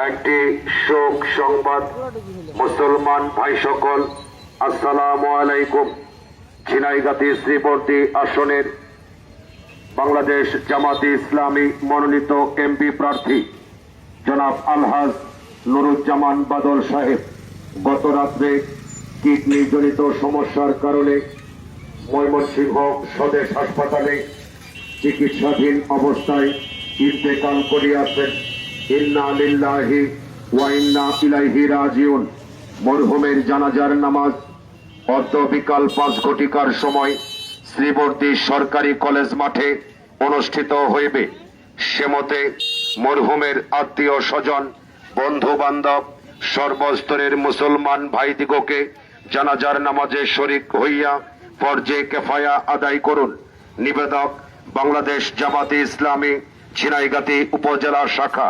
একটি শোক সংবাদ মুসলমান ভাই সকল, আসসালামু আলাইকুম। ঝিনাইগাতি শ্রীবর্দী আসনের বাংলাদেশ জামাতে ইসলামী মনোনীত এমপি প্রার্থী জনাব আলহাজ নুরুজ্জামান বাদল সাহেব গত রাত্রে কিডনি জনিত সমস্যার কারণে ময়মনসিংহ স্বদেশ হাসপাতালে চিকিৎসাধীন অবস্থায় ইন্তেকাল করিয়াছেন। ইন্না লিল্লাহি ওয়া ইন্না ইলাইহি রাজিউন। মরহুমের জানাজার নামাজ অদ্য বিকাল 5 ঘটিকার সময় শ্রীবর্দী সরকারি কলেজ মাঠে অনুষ্ঠিত হইবে। সেমতে মরহুমের আত্মীয় স্বজন, বন্ধু বান্ধব, সর্বস্তরের মুসলমান ভাইদিগকে জানাজার নামাজে শরীক হইয়া ফরজে কেফায়া আদায় করুন। নিবেদক বাংলাদেশ জামাতে ইসলামী ঝিনাইগাতি উপজেলা শাখা।